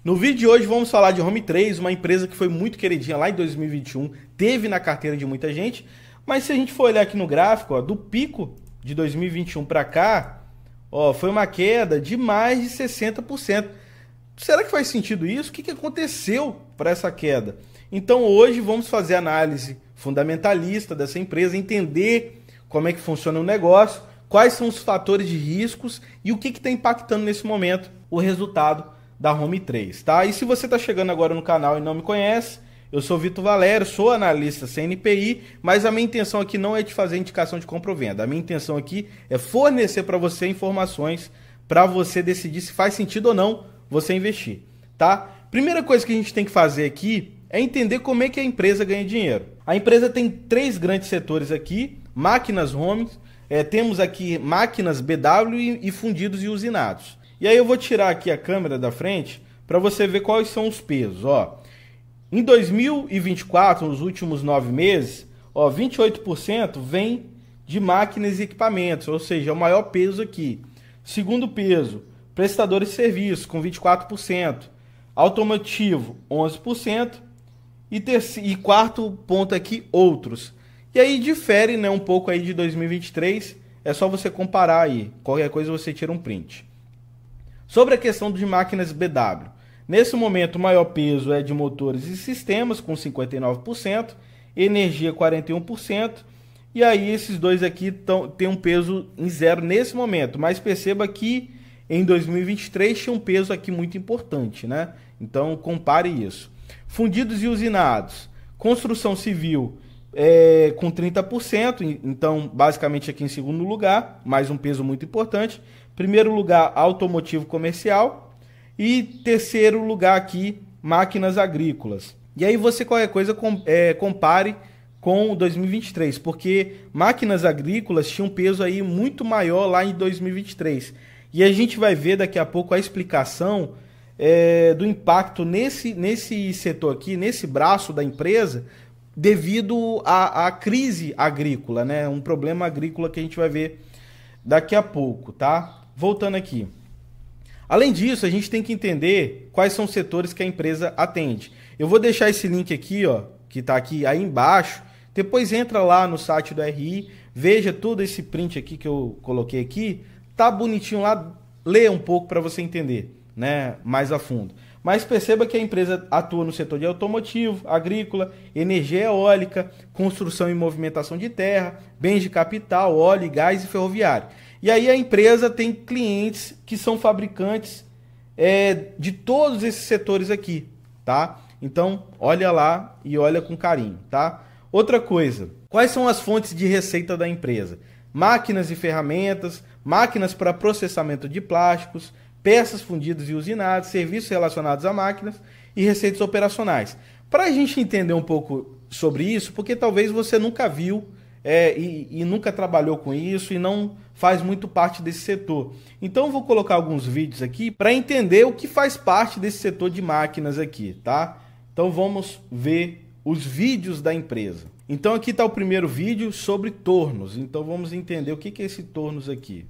No vídeo de hoje vamos falar de Home 3, uma empresa que foi muito queridinha lá em 2021, teve na carteira de muita gente, mas se a gente for olhar aqui no gráfico, ó, do pico de 2021 para cá, ó, foi uma queda de mais de 60%. Será que faz sentido isso? O que aconteceu para essa queda? Então hoje vamos fazer análise fundamentalista dessa empresa, entender como é que funciona o negócio, quais são os fatores de riscos e o que está impactando nesse momento o resultado da Home 3, tá? E se você está chegando agora no canal e não me conhece, eu sou Vitor Valério, sou analista CNPI, mas a minha intenção aqui não é te fazer indicação de compra ou venda. A minha intenção aqui é fornecer para você informações para você decidir se faz sentido ou não você investir, tá? Primeira coisa que a gente tem que fazer aqui é entender como é que a empresa ganha dinheiro. A empresa tem três grandes setores aqui: máquinas home, temos aqui máquinas BW e fundidos e usinados. E aí eu vou tirar aqui a câmera da frente para você ver quais são os pesos. Ó, em 2024, nos últimos 9 meses, ó, 28% vem de máquinas e equipamentos, ou seja, é o maior peso aqui. Segundo peso, prestadores de serviços, com 24%. Automotivo, 11%. E quarto ponto aqui, outros. E aí difere, né, um pouco aí de 2023, é só você comparar aí. Qualquer coisa você tira um print. Sobre a questão de máquinas BW, nesse momento o maior peso é de motores e sistemas, com 59%, energia 41%, e aí esses dois aqui têm um peso em zero nesse momento, mas perceba que em 2023 tinha um peso aqui muito importante, né? Então compare isso. Fundidos e usinados, construção civil com 30%, então basicamente aqui em segundo lugar, mais um peso muito importante. Primeiro lugar, automotivo comercial. E terceiro lugar aqui, máquinas agrícolas. E aí você, qualquer coisa, compare com 2023, porque máquinas agrícolas tinham um peso aí muito maior lá em 2023. E a gente vai ver daqui a pouco a explicação do impacto nesse setor aqui, nesse braço da empresa, devido à crise agrícola, né? Um problema agrícola que a gente vai ver daqui a pouco, tá? Voltando aqui. Além disso, a gente tem que entender quais são os setores que a empresa atende. Eu vou deixar esse link aqui, ó, que está aqui aí embaixo. Depois entra lá no site do RI, veja todo esse print aqui que eu coloquei aqui. Tá bonitinho lá, lê um pouco para você entender, né, mais a fundo. Mas perceba que a empresa atua no setor de automotivo, agrícola, energia eólica, construção e movimentação de terra, bens de capital, óleo, gás e ferroviário. E aí a empresa tem clientes que são fabricantes de todos esses setores aqui, tá? Então, olha lá e olha com carinho, tá? Outra coisa, quais são as fontes de receita da empresa? Máquinas e ferramentas, máquinas para processamento de plásticos, peças fundidas e usinadas, serviços relacionados a máquinas e receitas operacionais. Para a gente entender um pouco sobre isso, porque talvez você nunca viu e nunca trabalhou com isso e não faz muito parte desse setor. Então eu vou colocar alguns vídeos aqui para entender o que faz parte desse setor de máquinas aqui, tá? Então vamos ver os vídeos da empresa. Então aqui está o primeiro vídeo sobre tornos. Então vamos entender o que é esse tornos aqui.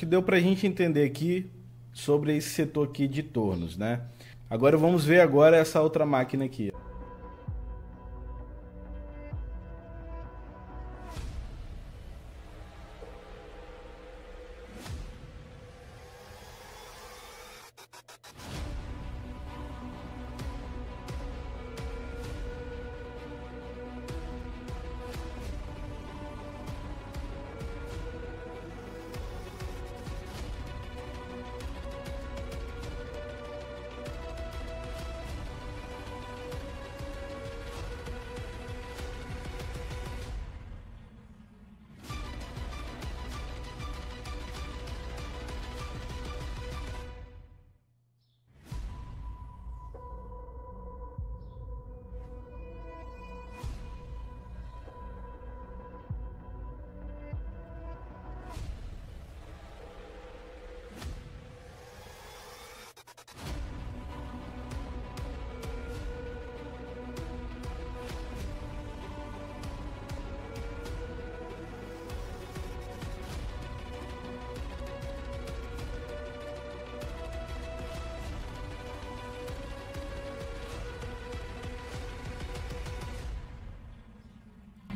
que deu para a gente entender aqui sobre esse setor aqui de tornos, né? Agora vamos ver agora essa outra máquina aqui.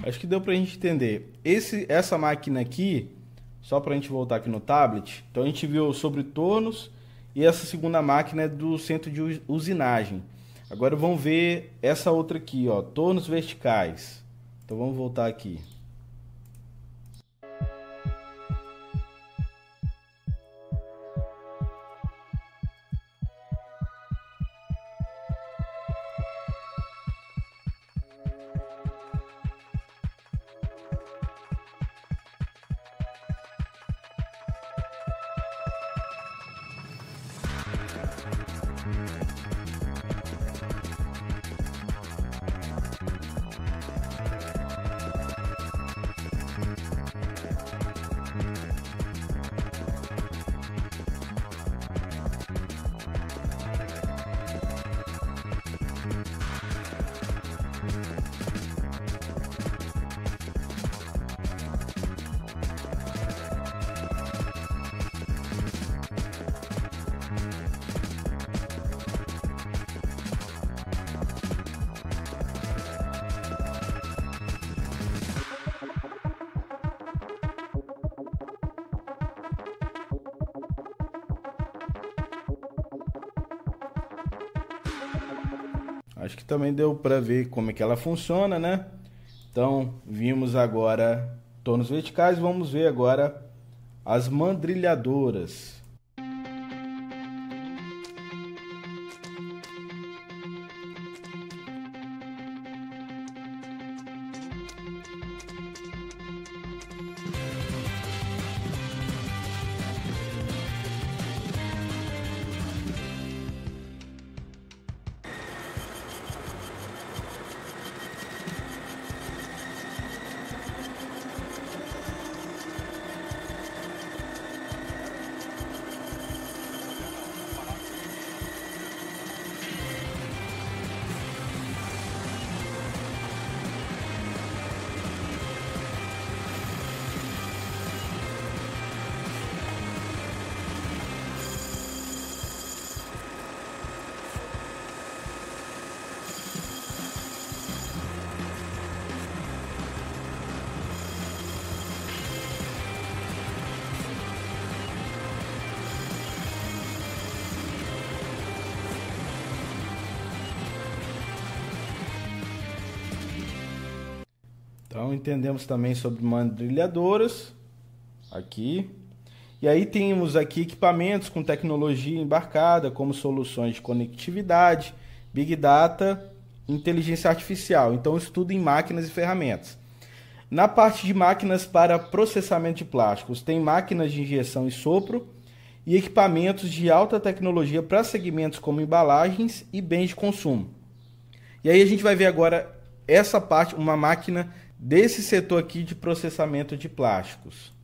Acho que deu pra gente entender. Essa máquina aqui, só pra gente voltar aqui no tablet, então a gente viu sobre tornos e essa segunda máquina é do centro de usinagem. Agora vamos ver essa outra aqui, ó, tornos verticais. Então vamos voltar aqui. Acho que também deu para ver como é que ela funciona, né? Então, vimos agora tornos verticais, vamos ver agora as mandrilhadoras. Então entendemos também sobre mandrilhadoras aqui. E aí temos aqui equipamentos com tecnologia embarcada, como soluções de conectividade, Big Data, inteligência artificial. Então estudo em máquinas e ferramentas. Na parte de máquinas para processamento de plásticos, tem máquinas de injeção e sopro e equipamentos de alta tecnologia para segmentos como embalagens e bens de consumo. E aí a gente vai ver agora essa parte, uma máquina desse setor aqui de processamento de plásticos.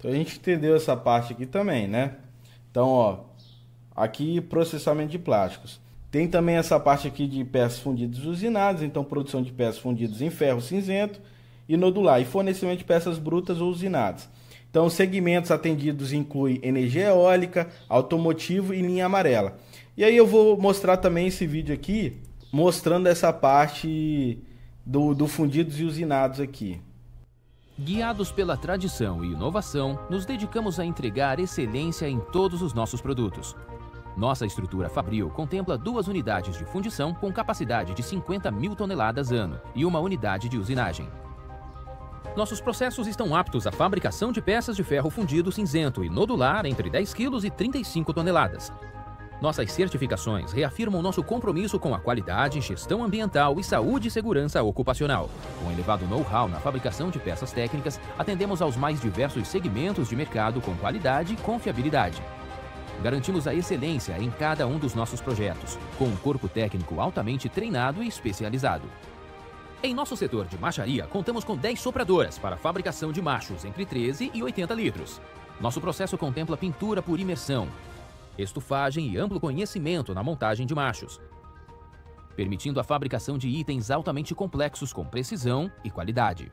Então a gente entendeu essa parte aqui também, né? Então, ó, aqui processamento de plásticos. Tem também essa parte aqui de peças fundidas usinadas, então produção de peças fundidas em ferro cinzento e nodular, e fornecimento de peças brutas ou usinadas. Então, os segmentos atendidos incluem energia eólica, automotivo e linha amarela. E aí eu vou mostrar também esse vídeo aqui, mostrando essa parte do fundidos e usinados aqui. Guiados pela tradição e inovação, nos dedicamos a entregar excelência em todos os nossos produtos. Nossa estrutura Fabril contempla 2 unidades de fundição com capacidade de 50 mil toneladas ano e uma unidade de usinagem. Nossos processos estão aptos à fabricação de peças de ferro fundido cinzento e nodular entre 10 kg e 35 toneladas. Nossas certificações reafirmam nosso compromisso com a qualidade, gestão ambiental e saúde e segurança ocupacional. Com elevado know-how na fabricação de peças técnicas, atendemos aos mais diversos segmentos de mercado com qualidade e confiabilidade. Garantimos a excelência em cada um dos nossos projetos, com um corpo técnico altamente treinado e especializado. Em nosso setor de macharia, contamos com 10 sopradoras para fabricação de machos entre 13 e 80 litros. Nosso processo contempla pintura por imersão, estufagem e amplo conhecimento na montagem de machos, permitindo a fabricação de itens altamente complexos com precisão e qualidade.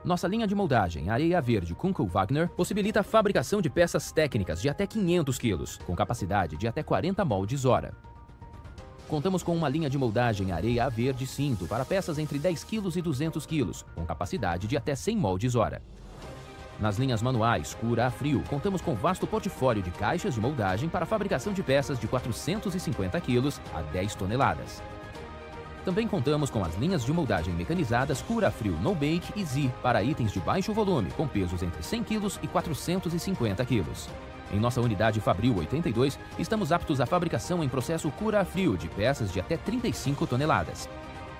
Nossa linha de moldagem Areia Verde Kunkel Wagner possibilita a fabricação de peças técnicas de até 500 kg, com capacidade de até 40 moldes hora. Contamos com uma linha de moldagem Areia Verde Cinto para peças entre 10 kg e 200 kg, com capacidade de até 100 moldes hora. Nas linhas manuais Cura a Frio, contamos com vasto portfólio de caixas de moldagem para a fabricação de peças de 450 kg a 10 toneladas. Também contamos com as linhas de moldagem mecanizadas Cura Frio No Bake e Z para itens de baixo volume, com pesos entre 100 kg e 450 kg. Em nossa unidade Fabril 82, estamos aptos à fabricação em processo Cura Frio de peças de até 35 toneladas.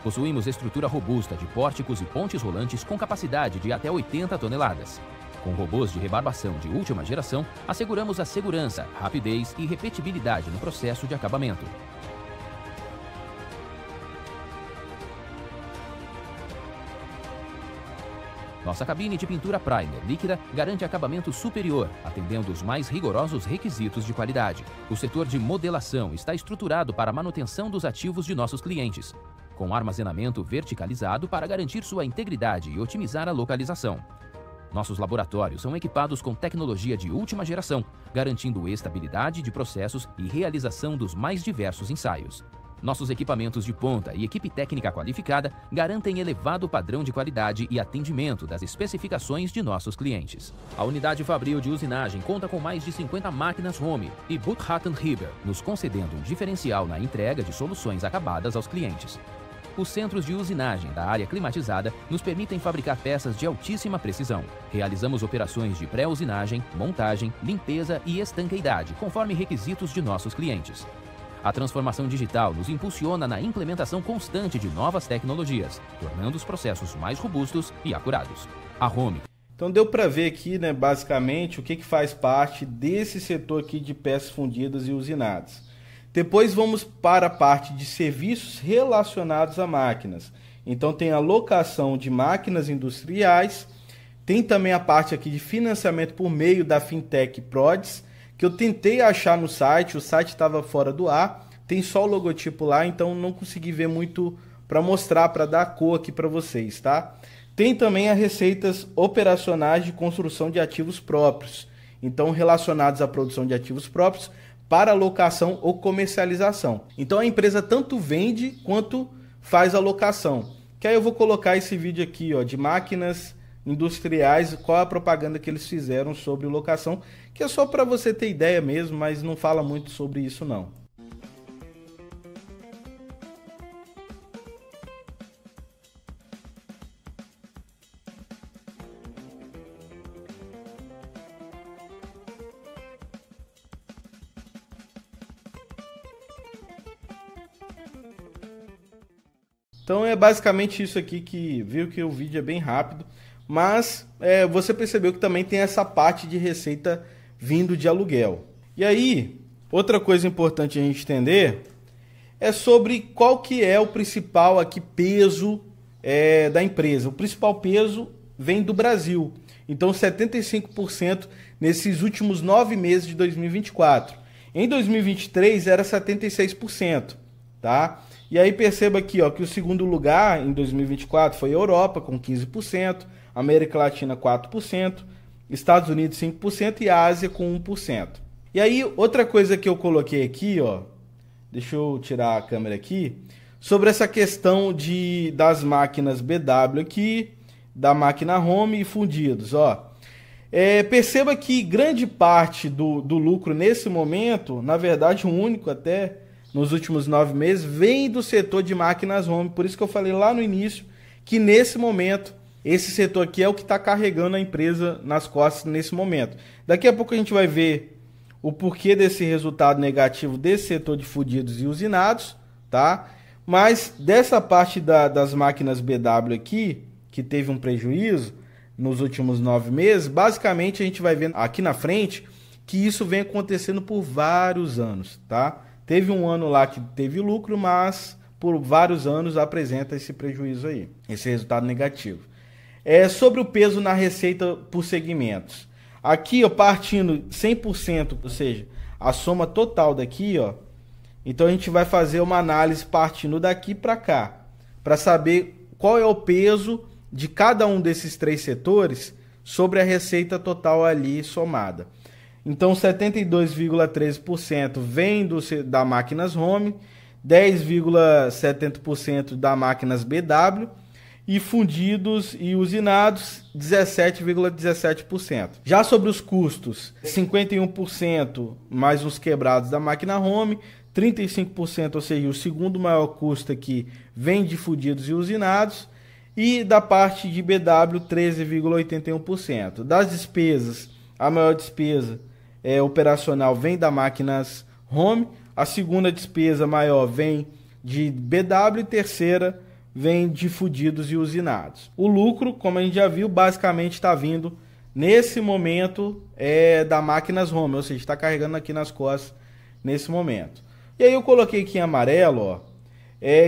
Possuímos estrutura robusta de pórticos e pontes rolantes com capacidade de até 80 toneladas. Com robôs de rebarbação de última geração, asseguramos a segurança, rapidez e repetibilidade no processo de acabamento. Nossa cabine de pintura primer líquida garante acabamento superior, atendendo os mais rigorosos requisitos de qualidade. O setor de modelação está estruturado para a manutenção dos ativos de nossos clientes, com armazenamento verticalizado para garantir sua integridade e otimizar a localização. Nossos laboratórios são equipados com tecnologia de última geração, garantindo estabilidade de processos e realização dos mais diversos ensaios. Nossos equipamentos de ponta e equipe técnica qualificada garantem elevado padrão de qualidade e atendimento das especificações de nossos clientes. A unidade Fabril de usinagem conta com mais de 50 máquinas Home e Buchhatten-Hieber, nos concedendo um diferencial na entrega de soluções acabadas aos clientes. Os centros de usinagem da área climatizada nos permitem fabricar peças de altíssima precisão. Realizamos operações de pré-usinagem, montagem, limpeza e estanqueidade, conforme requisitos de nossos clientes. A transformação digital nos impulsiona na implementação constante de novas tecnologias, tornando os processos mais robustos e acurados. A Home. Então deu para ver aqui, né, basicamente, o que faz parte desse setor aqui de peças fundidas e usinadas. Depois vamos para a parte de serviços relacionados a máquinas. Então tem a locação de máquinas industriais, tem também a parte aqui de financiamento por meio da Fintech Prods, que eu tentei achar no site, o site estava fora do ar, tem só o logotipo lá, então não consegui ver muito para mostrar, para dar cor aqui para vocês, tá? Tem também as receitas operacionais de construção de ativos próprios, então relacionados à produção de ativos próprios para alocação ou comercialização. Então a empresa tanto vende quanto faz a locação. Que aí eu vou colocar esse vídeo aqui, ó, de máquinas industriais, qual a propaganda que eles fizeram sobre locação, que é só para você ter ideia mesmo, mas não fala muito sobre isso não. Então é basicamente isso aqui, que viu que o vídeo é bem rápido, mas você percebeu que também tem essa parte de receita vindo de aluguel. E aí, outra coisa importante a gente entender é sobre qual que é o principal aqui peso da empresa. O principal peso vem do Brasil. Então 75% nesses últimos 9 meses de 2024. Em 2023 era 76%, tá? E aí perceba aqui, ó, que o segundo lugar em 2024 foi a Europa com 15%, América Latina 4%, Estados Unidos 5% e Ásia com 1%. E aí outra coisa que eu coloquei aqui, ó, deixa eu tirar a câmera aqui, sobre essa questão das máquinas BW aqui, da máquina home e fundidos, ó. Perceba que grande parte do lucro nesse momento, na verdade o único até nos últimos 9 meses, vem do setor de máquinas home. Por isso que eu falei lá no início que nesse momento, esse setor aqui é o que está carregando a empresa nas costas nesse momento. Daqui a pouco a gente vai ver o porquê desse resultado negativo desse setor de fundidos e usinados, tá? Mas dessa parte das máquinas BW aqui, que teve um prejuízo nos últimos 9 meses, basicamente a gente vai ver aqui na frente que isso vem acontecendo por vários anos, tá? Teve um ano lá que teve lucro, mas por vários anos apresenta esse prejuízo aí, esse resultado negativo. Sobre o peso na receita por segmentos. Aqui, ó, partindo 100%, ou seja, a soma total daqui, ó, então a gente vai fazer uma análise partindo daqui para cá, para saber qual é o peso de cada um desses 3 setores sobre a receita total ali somada. Então 72,13% vem da máquinas home, 10,70% da máquinas BW e fundidos e usinados 17,17%. Já sobre os custos, 51% mais uns quebrados da máquina home, 35%, ou seja, o segundo maior custo aqui vem de fundidos e usinados, e da parte de BW 13,81%. Das despesas, a maior despesa operacional vem da máquinas home, a segunda despesa maior vem de BW e terceira vem de fundidos e usinados. O lucro, como a gente já viu, basicamente está vindo nesse momento da máquinas home, ou seja, está carregando aqui nas costas nesse momento. E aí eu coloquei aqui em amarelo, ó,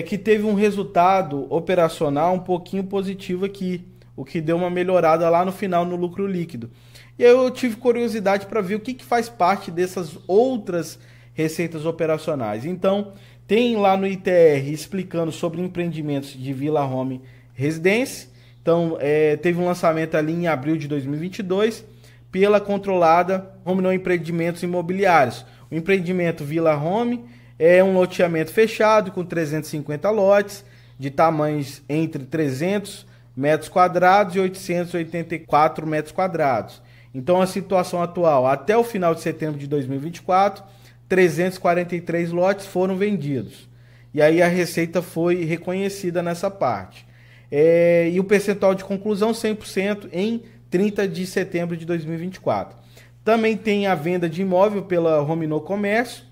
que teve um resultado operacional um pouquinho positivo aqui, o que deu uma melhorada lá no final no lucro líquido. E aí eu tive curiosidade para ver o que faz parte dessas outras receitas operacionais. Então, tem lá no ITR explicando sobre empreendimentos de Villa Home Residência. Então, teve um lançamento ali em abril de 2022 pela controlada Home No Empreendimentos Imobiliários. O empreendimento Villa Home é um loteamento fechado com 350 lotes de tamanhos entre 300 metros quadrados e 884 metros quadrados. Então, a situação atual, até o final de setembro de 2024, 343 lotes foram vendidos. E aí a receita foi reconhecida nessa parte. E o percentual de conclusão 100% em 30 de setembro de 2024. Também tem a venda de imóvel pela Home No Comércio.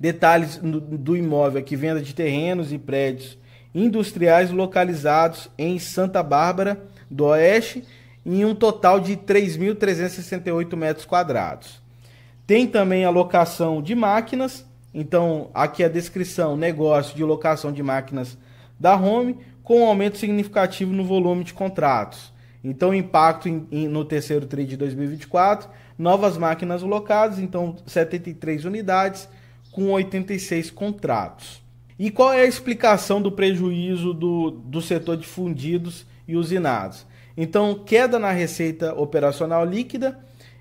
Detalhes do imóvel aqui, venda de terrenos e prédios industriais localizados em Santa Bárbara do Oeste, em um total de 3.368 metros quadrados. Tem também a locação de máquinas, então aqui a descrição, negócio de locação de máquinas da Home, com um aumento significativo no volume de contratos. Então impacto no terceiro TRI de 2024, novas máquinas locadas, então 73 unidades com 86 contratos. E qual é a explicação do prejuízo do setor de fundidos e usinados? Então, queda na receita operacional líquida,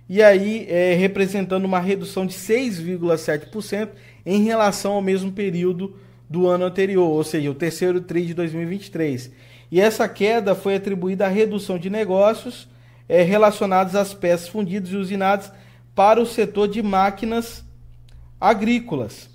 e aí representando uma redução de 6,7% em relação ao mesmo período do ano anterior, ou seja, o terceiro TRI de 2023. E essa queda foi atribuída à redução de negócios relacionados às peças fundidas e usinadas para o setor de máquinas agrícolas,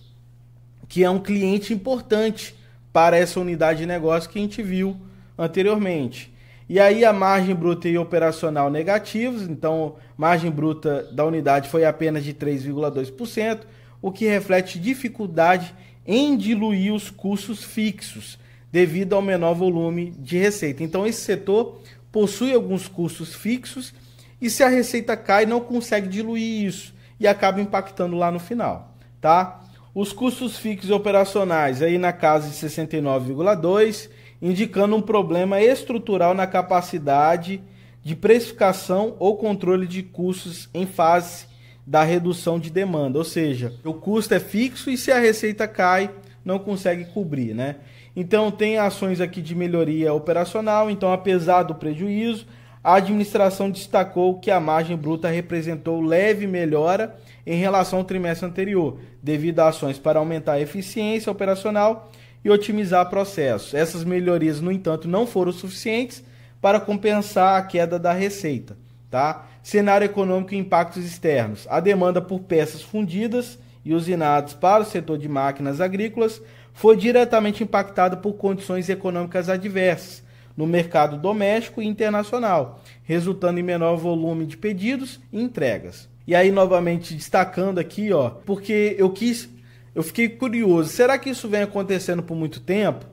que é um cliente importante para essa unidade de negócio que a gente viu anteriormente. E aí a margem bruta e operacional negativos, então margem bruta da unidade foi apenas de 3,2%, o que reflete dificuldade em diluir os custos fixos devido ao menor volume de receita. Então esse setor possui alguns custos fixos e se a receita cai não consegue diluir isso e acaba impactando lá no final, tá? Os custos fixos operacionais aí na casa de 69,2%, indicando um problema estrutural na capacidade de precificação ou controle de custos em fase da redução de demanda, ou seja, o custo é fixo e se a receita cai, não consegue cobrir, né? Então tem ações aqui de melhoria operacional, então apesar do prejuízo, a administração destacou que a margem bruta representou leve melhora em relação ao trimestre anterior, devido a ações para aumentar a eficiência operacional e otimizar processos. Essas melhorias, no entanto, não foram suficientes para compensar a queda da receita, tá? Cenário econômico e impactos externos. A demanda por peças fundidas e usinadas para o setor de máquinas agrícolas foi diretamente impactada por condições econômicas adversas no mercado doméstico e internacional, resultando em menor volume de pedidos e entregas. E aí, novamente, destacando aqui, ó, porque eu fiquei curioso, será que isso vem acontecendo por muito tempo?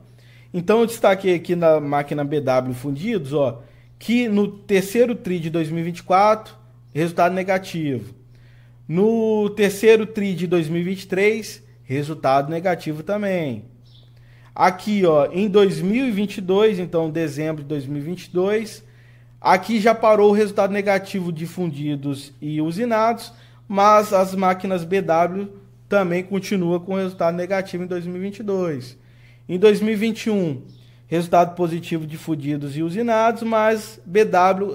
Então eu destaquei aqui na máquina BW Fundidos, ó, que no terceiro TRI de 2024, resultado negativo. No terceiro TRI de 2023, resultado negativo também. Aqui, ó, em 2022, então dezembro de 2022, aqui já parou o resultado negativo de fundidos e usinados, mas as máquinas BW também continuam com resultado negativo em 2022. Em 2021, resultado positivo de fundidos e usinados, mas BW,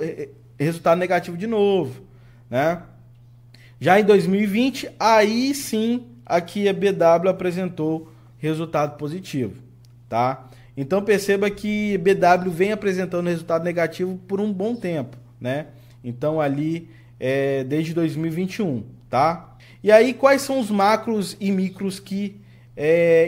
resultado negativo de novo, né? Já em 2020, aí sim, aqui a BW apresentou resultado positivo, tá? Então perceba que BW vem apresentando resultado negativo por um bom tempo, né? Então ali, desde 2021, tá? E aí quais são os macros e micros que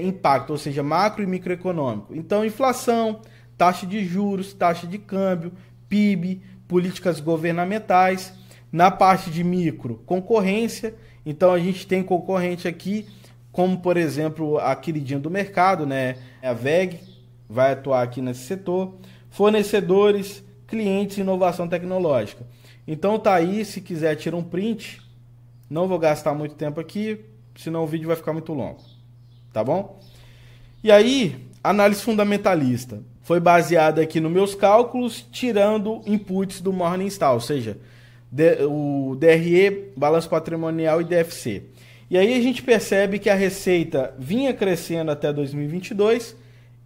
impactam, ou seja, macro e microeconômico? Então inflação, taxa de juros, taxa de câmbio, PIB, políticas governamentais. Na parte de micro, concorrência. Então a gente tem concorrente aqui, como por exemplo a queridinha do mercado, né? A WEG vai atuar aqui nesse setor. Fornecedores, clientes e inovação tecnológica. Então tá aí, se quiser tira um print. Não vou gastar muito tempo aqui, senão o vídeo vai ficar muito longo. Tá bom? E aí, análise fundamentalista. Foi baseada aqui nos meus cálculos, tirando inputs do Morningstar, ou seja, o DRE, balanço patrimonial e DFC. E aí a gente percebe que a receita vinha crescendo até 2022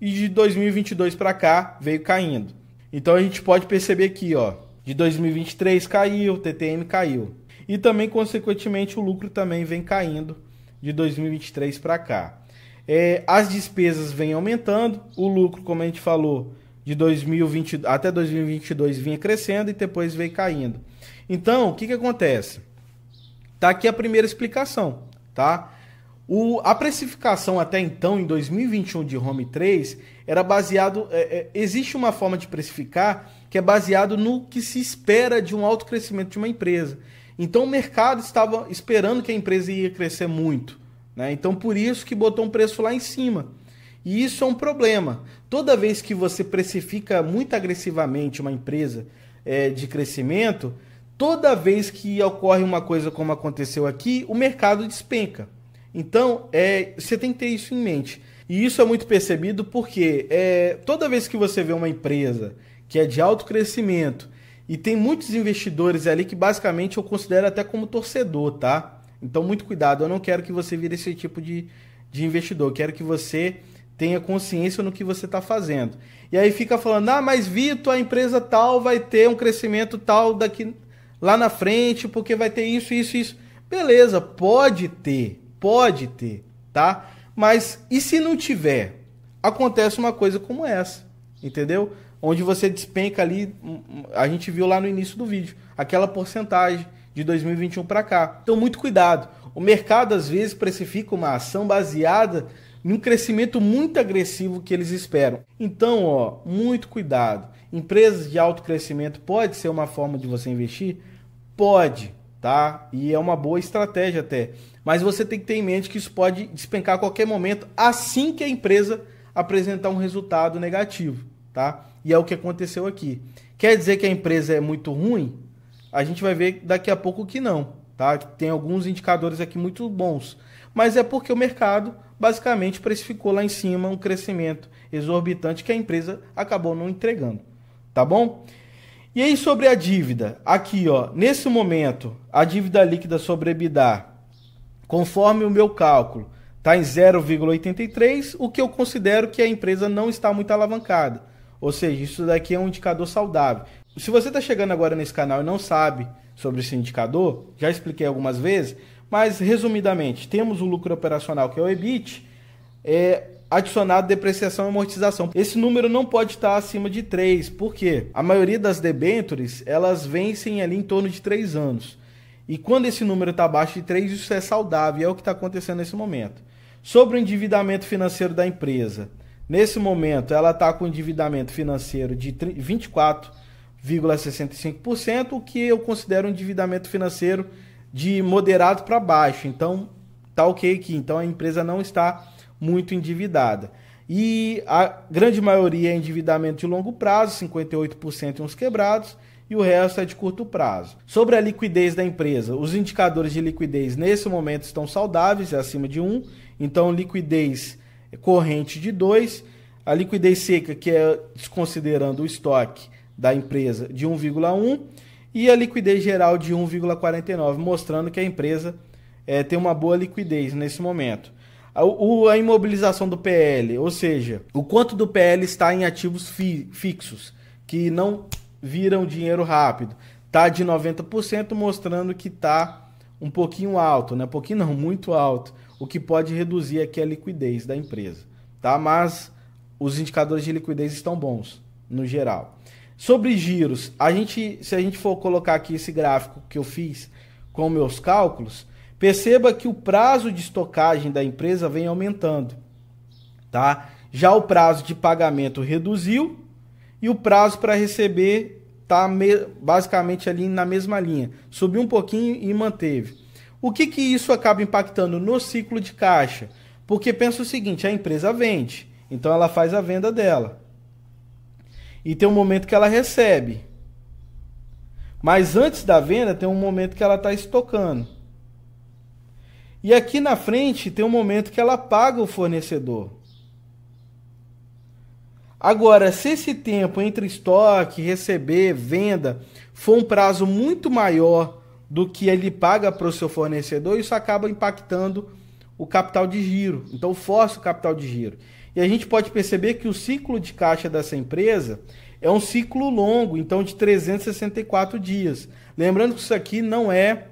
e de 2022 para cá veio caindo. Então a gente pode perceber aqui, ó, de 2023 caiu, TTM caiu. E também, consequentemente, o lucro também vem caindo de 2023 para cá. As despesas vêm aumentando, o lucro, como a gente falou, de 2020 até 2022 vinha crescendo e depois veio caindo. Então, o que acontece? Tá aqui a primeira explicação, tá? A precificação até então, em 2021 de Home 3, era baseado... existe uma forma de precificar que é baseado no que se espera de um alto crescimento de uma empresa. Então, o mercado estava esperando que a empresa ia crescer muito, né? Então, por isso que botou um preço lá em cima. E isso é um problema. Toda vez que você precifica muito agressivamente uma empresa de crescimento... Toda vez que ocorre uma coisa como aconteceu aqui, o mercado despenca. Então, você tem que ter isso em mente. E isso é muito percebido porque toda vez que você vê uma empresa que é de alto crescimento e tem muitos investidores ali que basicamente eu considero até como torcedor, tá? Então, muito cuidado. Eu não quero que você vire esse tipo de investidor. Eu quero que você tenha consciência no que você está fazendo. E aí fica falando, mas Vitor, a empresa tal vai ter um crescimento tal daqui... lá na frente, porque vai ter isso, isso, isso. Beleza, pode ter, tá? Mas e se não tiver? Acontece uma coisa como essa, entendeu? Onde você despenca ali, a gente viu lá no início do vídeo, aquela porcentagem de 2021 para cá. Então, muito cuidado. O mercado, às vezes, precifica uma ação baseada num crescimento muito agressivo que eles esperam. Então, ó, muito cuidado. Empresas de alto crescimento pode ser uma forma de você investir? Pode, tá? E é uma boa estratégia até. Mas você tem que ter em mente que isso pode despencar a qualquer momento, assim que a empresa apresentar um resultado negativo, tá? E é o que aconteceu aqui. Quer dizer que a empresa é muito ruim? A gente vai ver daqui a pouco que não, tá? Tem alguns indicadores aqui muito bons. Mas é porque o mercado basicamente precificou lá em cima um crescimento exorbitante que a empresa acabou não entregando. Tá bom? E aí sobre a dívida, aqui ó, nesse momento, a dívida líquida sobre EBITDA, conforme o meu cálculo, está em 0,83, o que eu considero que a empresa não está muito alavancada. Ou seja, isso daqui é um indicador saudável. Se você está chegando agora nesse canal e não sabe sobre esse indicador, já expliquei algumas vezes, mas resumidamente, temos o lucro operacional, que é o EBIT, adicionado depreciação e amortização. Esse número não pode estar acima de 3, porque a maioria das debêntures, elas vencem ali em torno de 3 anos. E quando esse número está abaixo de 3, isso é saudável, e é o que está acontecendo nesse momento. Sobre o endividamento financeiro da empresa, nesse momento ela está com endividamento financeiro de 24,65%, o que eu considero um endividamento financeiro de moderado para baixo. Então, tá ok aqui. Então, a empresa não está muito endividada. E a grande maioria é endividamento de longo prazo, 58% em uns quebrados, e o resto é de curto prazo. Sobre a liquidez da empresa, os indicadores de liquidez nesse momento estão saudáveis, é acima de 1, então liquidez corrente de 2, a liquidez seca, que é desconsiderando o estoque da empresa, de 1,1, e a liquidez geral de 1,49, mostrando que a empresa tem uma boa liquidez nesse momento. A imobilização do PL, ou seja, o quanto do PL está em ativos fixos, que não viram dinheiro rápido, está de 90%, mostrando que está um pouquinho alto, né? Pouquinho não, muito alto, o que pode reduzir aqui a liquidez da empresa, tá? Mas os indicadores de liquidez estão bons, no geral. Sobre giros, se a gente for colocar aqui esse gráfico que eu fiz com meus cálculos, perceba que o prazo de estocagem da empresa vem aumentando, tá? Já o prazo de pagamento reduziu e o prazo para receber está basicamente ali na mesma linha. Subiu um pouquinho e manteve. O que isso acaba impactando no ciclo de caixa? Porque pensa o seguinte, a empresa vende, então ela faz a venda dela. E tem um momento que ela recebe. Mas antes da venda tem um momento que ela está estocando. E aqui na frente tem um momento que ela paga o fornecedor. Agora, se esse tempo entre estoque, receber, venda, for um prazo muito maior do que ele paga para o seu fornecedor, isso acaba impactando o capital de giro. Então, força o capital de giro. E a gente pode perceber que o ciclo de caixa dessa empresa é um ciclo longo, então de 364 dias. Lembrando que isso aqui não é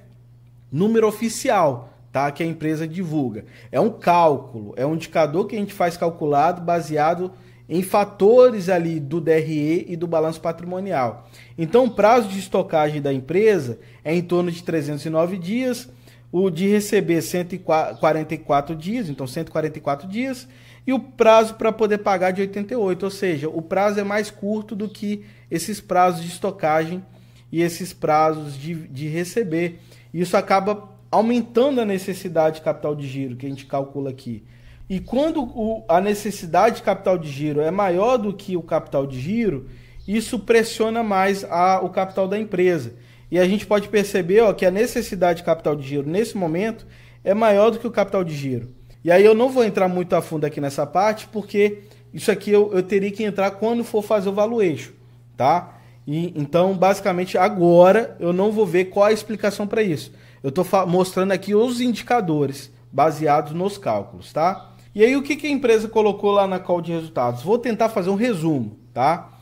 número oficial, tá? Que a empresa divulga. É um cálculo, é um indicador que a gente faz calculado baseado em fatores ali do DRE e do balanço patrimonial. Então, o prazo de estocagem da empresa é em torno de 309 dias, o de receber 144 dias, então 144 dias, e o prazo para poder pagar de 88, ou seja, o prazo é mais curto do que esses prazos de estocagem e esses prazos de receber. Isso acaba aumentando a necessidade de capital de giro que a gente calcula aqui. E quando a necessidade de capital de giro é maior do que o capital de giro, isso pressiona mais o capital da empresa. E a gente pode perceber que a necessidade de capital de giro nesse momento é maior do que o capital de giro. E aí eu não vou entrar muito a fundo aqui nessa parte, porque isso aqui eu teria que entrar quando for fazer o valuation, tá? Então, basicamente, agora eu não vou ver qual a explicação para isso. Eu estou mostrando aqui os indicadores baseados nos cálculos, tá? E aí o que a empresa colocou lá na call de resultados? Vou tentar fazer um resumo, tá?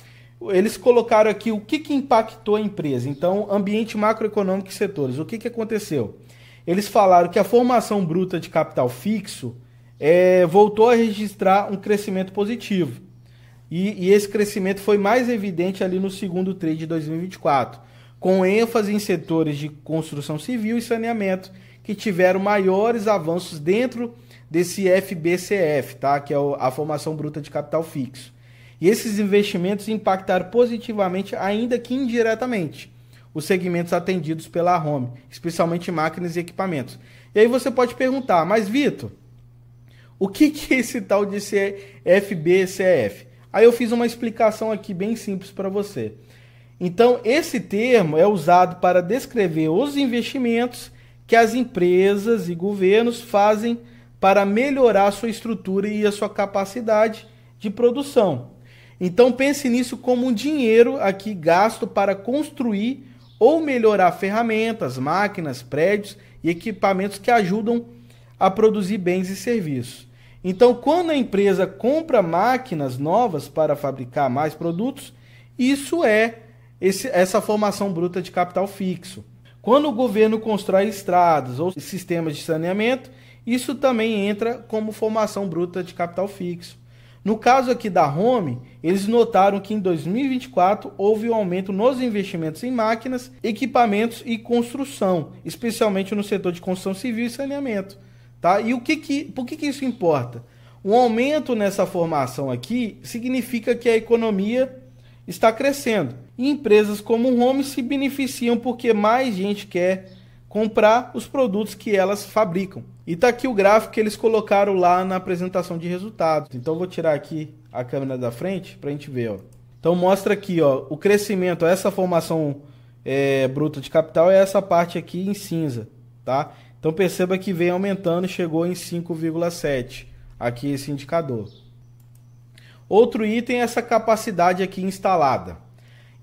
Eles colocaram aqui o que impactou a empresa. Então, ambiente macroeconômico e setores. O que aconteceu? Eles falaram que a formação bruta de capital fixo voltou a registrar um crescimento positivo. E esse crescimento foi mais evidente ali no segundo TRI de 2024, com ênfase em setores de construção civil e saneamento, que tiveram maiores avanços dentro desse FBCF, tá? Que é a formação bruta de capital fixo. E esses investimentos impactaram positivamente, ainda que indiretamente, os segmentos atendidos pela Home, especialmente máquinas e equipamentos. E aí você pode perguntar, mas Vitor, o que é esse tal de FBCF? Aí eu fiz uma explicação aqui bem simples para você. Então, esse termo é usado para descrever os investimentos que as empresas e governos fazem para melhorar a sua estrutura e a sua capacidade de produção. Então pense nisso como um dinheiro aqui gasto para construir ou melhorar ferramentas, máquinas, prédios e equipamentos que ajudam a produzir bens e serviços. Então, quando a empresa compra máquinas novas para fabricar mais produtos, isso é essa formação bruta de capital fixo. Quando o governo constrói estradas ou sistemas de saneamento, isso também entra como formação bruta de capital fixo. No caso aqui da Home, eles notaram que em 2024 houve um aumento nos investimentos em máquinas, equipamentos e construção, especialmente no setor de construção civil e saneamento. Tá? E por que isso importa? Um aumento nessa formação aqui significa que a economia está crescendo. E empresas como o Home se beneficiam porque mais gente quer comprar os produtos que elas fabricam. E tá aqui o gráfico que eles colocaram lá na apresentação de resultados. Então eu vou tirar aqui a câmera da frente para a gente ver. Ó. Então mostra aqui ó, o crescimento, essa formação bruta de capital é essa parte aqui em cinza. Tá? Então perceba que vem aumentando e chegou em 5,7 aqui esse indicador. Outro item é essa capacidade aqui instalada.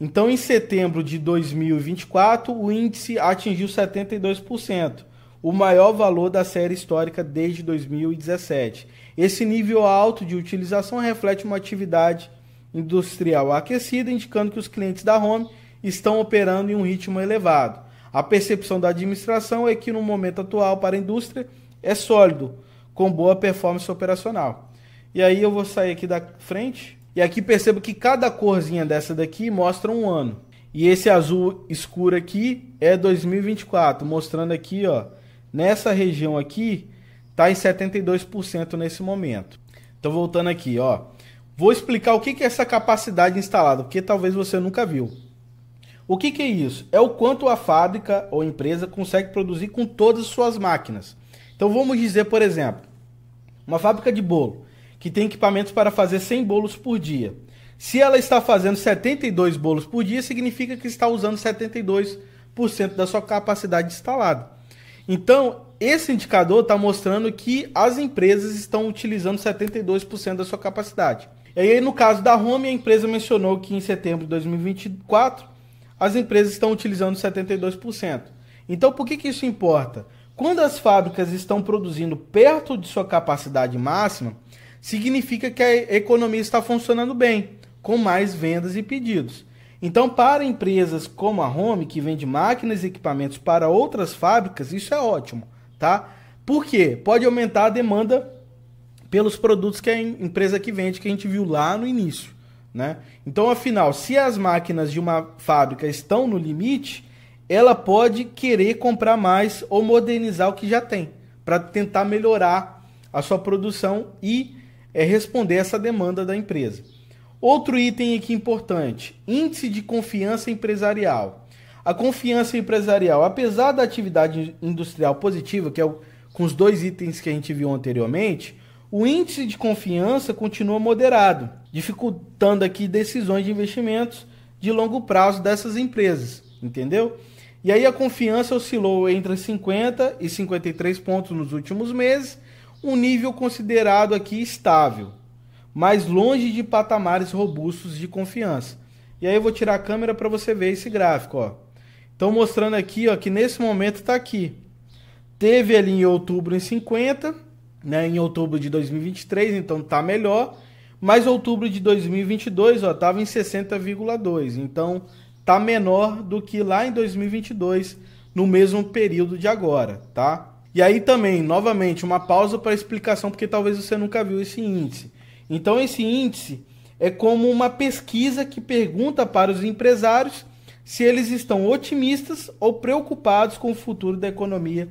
Então, em setembro de 2024, o índice atingiu 72%, o maior valor da série histórica desde 2017. Esse nível alto de utilização reflete uma atividade industrial aquecida, indicando que os clientes da Home estão operando em um ritmo elevado. A percepção da administração é que no momento atual para a indústria é sólido, com boa performance operacional. E aí eu vou sair aqui da frente. E aqui percebo que cada corzinha dessa daqui mostra um ano. E esse azul escuro aqui é 2024, mostrando aqui, ó, nessa região aqui, tá em 72% nesse momento. Então voltando aqui, ó, vou explicar o que é essa capacidade instalada, porque talvez você nunca viu. O que é isso? É o quanto a fábrica ou empresa consegue produzir com todas as suas máquinas. Então vamos dizer, por exemplo, uma fábrica de bolo, que tem equipamentos para fazer 100 bolos por dia. Se ela está fazendo 72 bolos por dia, significa que está usando 72% da sua capacidade instalada. Então, esse indicador está mostrando que as empresas estão utilizando 72% da sua capacidade. E aí, no caso da Home, a empresa mencionou que em setembro de 2024, as empresas estão utilizando 72%. Então, por que isso importa? Quando as fábricas estão produzindo perto de sua capacidade máxima, significa que a economia está funcionando bem, com mais vendas e pedidos. Então, para empresas como a Home, que vende máquinas e equipamentos para outras fábricas, isso é ótimo, tá? Por quê? Pode aumentar a demanda pelos produtos que a empresa que vende, que a gente viu lá no início, né? Então, afinal, se as máquinas de uma fábrica estão no limite, ela pode querer comprar mais ou modernizar o que já tem, para tentar melhorar a sua produção e responder essa demanda da empresa. Outro item aqui importante, índice de confiança empresarial. A confiança empresarial, apesar da atividade industrial positiva, que é com os dois itens que a gente viu anteriormente, o índice de confiança continua moderado, dificultando aqui decisões de investimentos de longo prazo dessas empresas, entendeu? E aí a confiança oscilou entre 50 e 53 pontos nos últimos meses, um nível considerado aqui estável, mas longe de patamares robustos de confiança. E aí eu vou tirar a câmera para você ver esse gráfico, ó. Então mostrando aqui, ó, que nesse momento está aqui. Teve ali em outubro em 50, né, em outubro de 2023, então tá melhor, mas outubro de 2022, ó, tava em 60,2, então tá menor do que lá em 2022, no mesmo período de agora, tá? E aí também, novamente, uma pausa para explicação, porque talvez você nunca viu esse índice. Então esse índice é como uma pesquisa que pergunta para os empresários se eles estão otimistas ou preocupados com o futuro da economia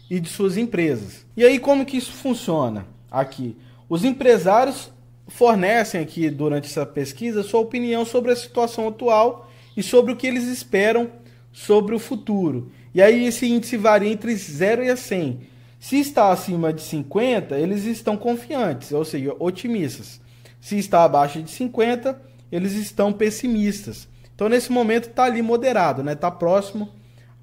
e de suas empresas. E aí como que isso funciona aqui? Os empresários fornecem aqui durante essa pesquisa sua opinião sobre a situação atual e sobre o que eles esperam sobre o futuro. E aí esse índice varia entre 0 e 100. Se está acima de 50, eles estão confiantes, ou seja, otimistas. Se está abaixo de 50, eles estão pessimistas. Então nesse momento está ali moderado, né? Está próximo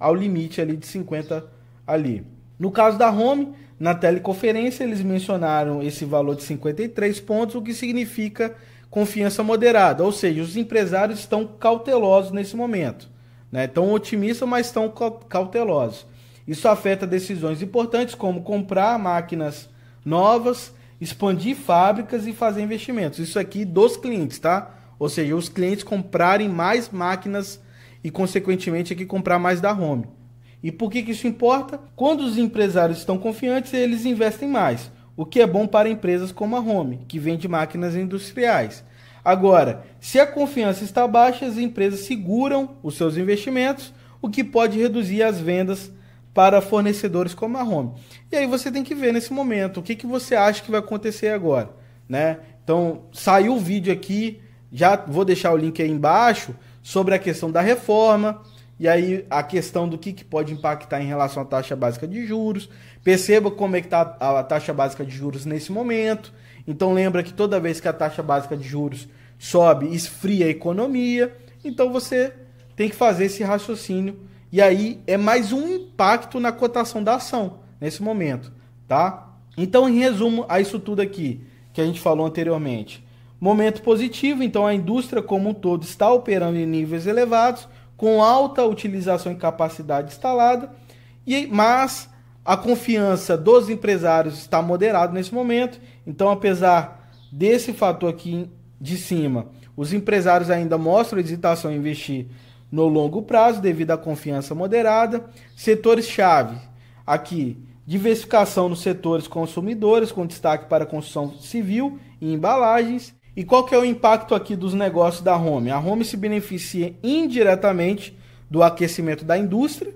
ao limite ali de 50 ali. No caso da Home, na teleconferência eles mencionaram esse valor de 53 pontos, o que significa confiança moderada, ou seja, os empresários estão cautelosos nesse momento, né? Estão otimistas, mas estão cautelosos. Isso afeta decisões importantes como comprar máquinas novas, expandir fábricas e fazer investimentos. Isso aqui dos clientes, tá? Ou seja, os clientes comprarem mais máquinas e, consequentemente, aqui comprar mais da Home. E por que isso importa? Quando os empresários estão confiantes, eles investem mais, o que é bom para empresas como a Home, que vende máquinas industriais. Agora, se a confiança está baixa, as empresas seguram os seus investimentos, o que pode reduzir as vendas para fornecedores como a Home. E aí você tem que ver nesse momento o que você acha que vai acontecer agora, né? Então, saiu o vídeo aqui, já vou deixar o link aí embaixo, sobre a questão da reforma, e aí a questão do que pode impactar em relação à taxa básica de juros. Perceba como é que está a taxa básica de juros nesse momento. Então lembra que toda vez que a taxa básica de juros sobe, esfria a economia. Então você tem que fazer esse raciocínio. E aí é mais um impacto na cotação da ação nesse momento, tá? Então, em resumo, a isso tudo aqui que a gente falou anteriormente. Momento positivo, então a indústria como um todo está operando em níveis elevados, com alta utilização e capacidade instalada, mas a confiança dos empresários está moderada nesse momento. Então, apesar desse fator aqui de cima, os empresários ainda mostram hesitação em investir no longo prazo devido à confiança moderada. Setores-chave aqui, diversificação nos setores consumidores, com destaque para a construção civil e embalagens. E qual que é o impacto aqui dos negócios da Home? A Home se beneficia indiretamente do aquecimento da indústria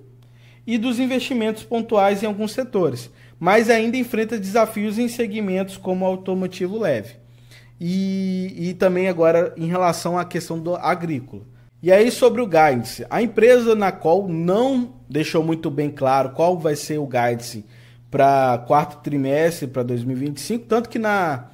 e dos investimentos pontuais em alguns setores, mas ainda enfrenta desafios em segmentos como automotivo leve. E também agora em relação à questão do agrícola. E aí sobre o guidance, a empresa na qual não deixou muito bem claro qual vai ser o guidance para quarto trimestre, para 2025, tanto que na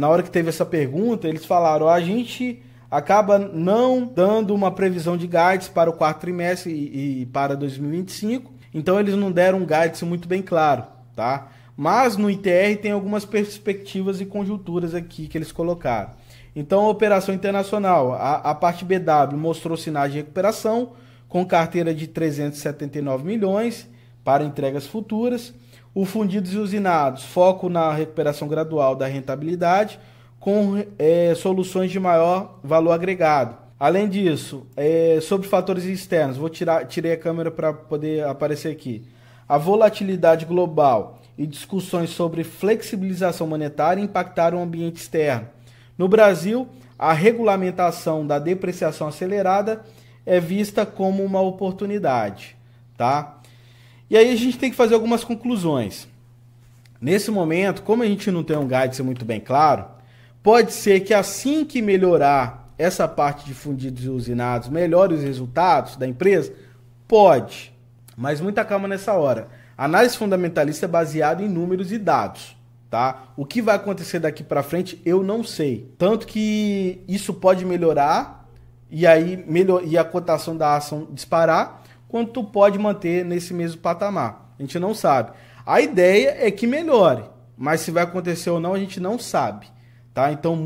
hora que teve essa pergunta, eles falaram, a gente acaba não dando uma previsão de guidance para o quarto trimestre e para 2025, então eles não deram um guidance muito bem claro, tá? Mas no ITR tem algumas perspectivas e conjunturas aqui que eles colocaram. Então a operação internacional, a parte BW mostrou sinais de recuperação, com carteira de 379 milhões para entregas futuras. O fundidos e usinados, foco na recuperação gradual da rentabilidade, com soluções de maior valor agregado. Além disso, sobre fatores externos, tirei a câmera para poder aparecer aqui. A volatilidade global e discussões sobre flexibilização monetária impactaram o ambiente externo. No Brasil, a regulamentação da depreciação acelerada é vista como uma oportunidade, tá? E aí a gente tem que fazer algumas conclusões. Nesse momento, como a gente não tem um guidance muito bem claro, pode ser que assim que melhorar essa parte de fundidos e usinados, melhore os resultados da empresa? Pode, mas muita calma nessa hora. A análise fundamentalista é baseada em números e dados, tá? O que vai acontecer daqui para frente eu não sei. Tanto que isso pode melhorar e aí e a cotação da ação disparar, quanto pode manter nesse mesmo patamar. A gente não sabe. A ideia é que melhore, mas se vai acontecer ou não, a gente não sabe, tá? Então,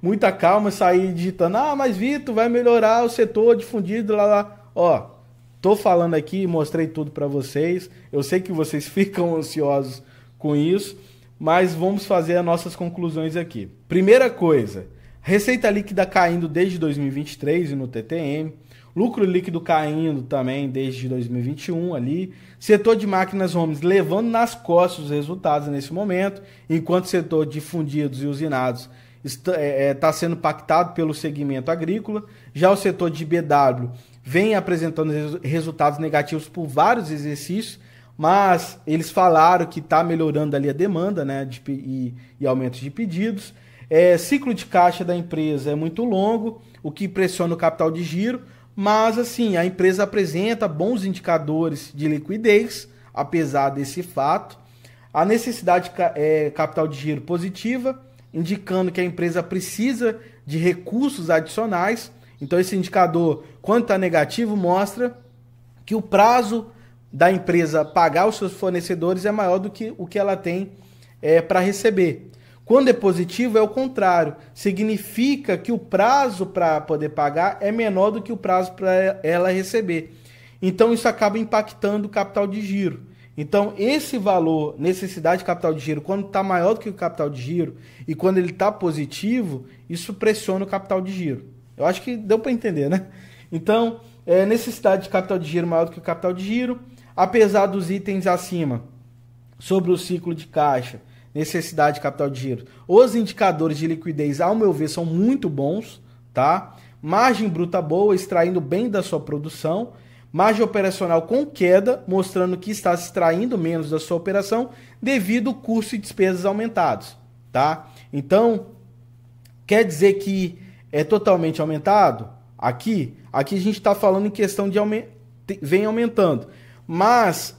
muita calma, sair digitando, mas Vitor, vai melhorar o setor de fundido, lá. Ó, tô falando aqui, mostrei tudo para vocês. Eu sei que vocês ficam ansiosos com isso, mas vamos fazer as nossas conclusões aqui. Primeira coisa, receita líquida caindo desde 2023 no TTM. Lucro líquido caindo também desde 2021 ali. Setor de máquinas homes levando nas costas os resultados nesse momento, enquanto o setor de fundidos e usinados está sendo impactado pelo segmento agrícola. Já o setor de BW vem apresentando resultados negativos por vários exercícios, mas eles falaram que está melhorando ali a demanda, né, e aumento de pedidos. Ciclo de caixa da empresa é muito longo, o que pressiona o capital de giro. Mas, assim, a empresa apresenta bons indicadores de liquidez, apesar desse fato. A necessidade de capital de giro positiva, indicando que a empresa precisa de recursos adicionais. Então, esse indicador, quando está negativo, mostra que o prazo da empresa pagar os seus fornecedores é maior do que o que ela tem para receber. Quando é positivo é o contrário, significa que o prazo para poder pagar é menor do que o prazo para ela receber. Então isso acaba impactando o capital de giro. Então esse valor, necessidade de capital de giro, quando está maior do que o capital de giro e quando ele está positivo, isso pressiona o capital de giro. Eu acho que deu para entender, né? Então, necessidade de capital de giro maior do que o capital de giro, apesar dos itens acima, sobre o ciclo de caixa, necessidade de capital de giro, os indicadores de liquidez, ao meu ver, são muito bons, tá? Margem bruta boa, extraindo bem da sua produção, margem operacional com queda, mostrando que está se extraindo menos da sua operação devido ao custo e despesas aumentados, tá? Então, quer dizer que é totalmente aumentado? Aqui a gente está falando em questão de vem aumentando, mas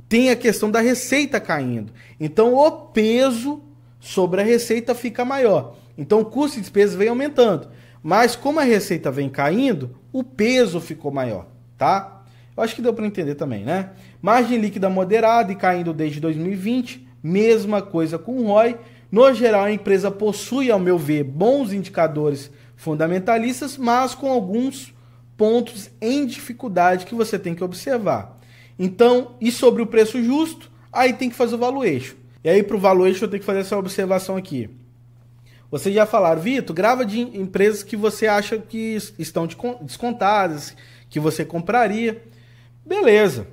tem a questão da receita caindo. Então o peso sobre a receita fica maior. Então o custo e despesas vem aumentando, mas como a receita vem caindo, o peso ficou maior, tá? Eu acho que deu para entender também, né? Margem líquida moderada e caindo desde 2020, mesma coisa com o ROI. No geral, a empresa possui, ao meu ver, bons indicadores fundamentalistas, mas com alguns pontos em dificuldade que você tem que observar. Então, e sobre o preço justo, aí tem que fazer o valuation. E aí, para o valuation, eu tenho que fazer essa observação aqui. Vocês já falaram, Vitor, grava de empresas que você acha que estão descontadas, que você compraria. Beleza.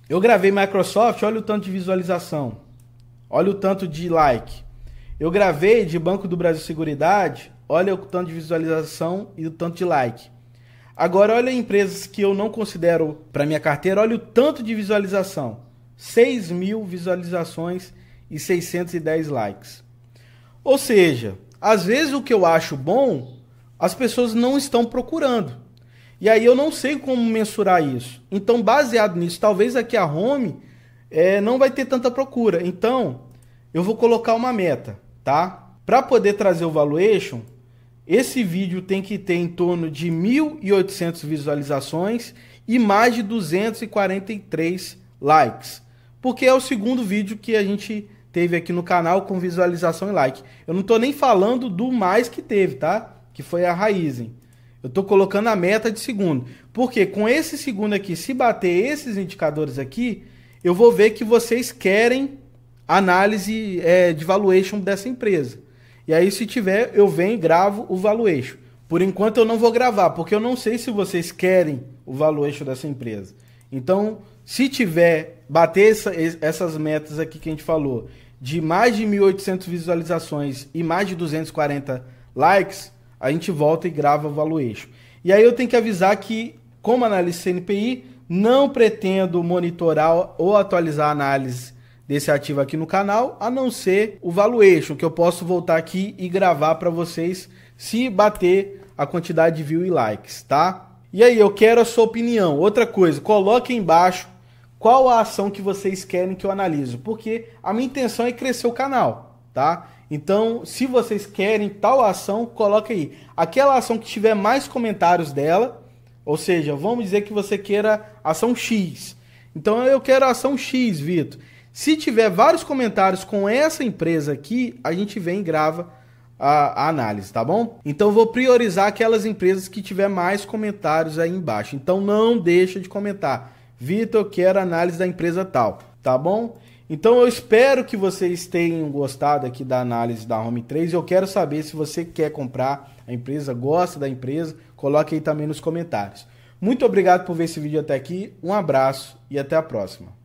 Eu gravei Microsoft, olha o tanto de visualização. Olha o tanto de like. Eu gravei de Banco do Brasil Seguridade, olha o tanto de visualização e o tanto de like. Agora, olha empresas que eu não considero para minha carteira, olha o tanto de visualização. 6.000 visualizações e 610 likes. Ou seja, às vezes o que eu acho bom, as pessoas não estão procurando. E aí eu não sei como mensurar isso. Então, baseado nisso, talvez aqui a home não vai ter tanta procura. Então, eu vou colocar uma meta, tá? Para poder trazer o valuation, esse vídeo tem que ter em torno de 1.800 visualizações e mais de 243 likes. Porque é o segundo vídeo que a gente teve aqui no canal com visualização e like. Eu não estou nem falando do mais que teve, tá? Que foi a Raizen. Eu estou colocando a meta de segundo. Porque com esse segundo aqui, se bater esses indicadores aqui, eu vou ver que vocês querem análise de valuation dessa empresa. E aí, se tiver, eu venho e gravo o valuation. Por enquanto, eu não vou gravar, porque eu não sei se vocês querem o valuation dessa empresa. Então, se tiver, bater essas metas aqui que a gente falou, de mais de 1.800 visualizações e mais de 240 likes, a gente volta e grava o valuation. E aí eu tenho que avisar que, como analista CNPI, não pretendo monitorar ou atualizar a análise desse ativo aqui no canal, a não ser o valuation, que eu posso voltar aqui e gravar para vocês se bater a quantidade de views e likes, tá? E aí, eu quero a sua opinião. Outra coisa, coloque aí embaixo qual a ação que vocês querem que eu analiso, porque a minha intenção é crescer o canal, tá? Então, se vocês querem tal ação, coloque aí. Aquela ação que tiver mais comentários dela, ou seja, vamos dizer que você queira ação X. Então, eu quero a ação X, Vitor. Se tiver vários comentários com essa empresa aqui, a gente vem e grava a análise, tá bom? Então eu vou priorizar aquelas empresas que tiver mais comentários aí embaixo. Então não deixa de comentar. Vitor, eu quero análise da empresa tal, tá bom? Então eu espero que vocês tenham gostado aqui da análise da Home 3. Eu quero saber se você quer comprar a empresa, gosta da empresa, coloque aí também nos comentários. Muito obrigado por ver esse vídeo até aqui, um abraço e até a próxima.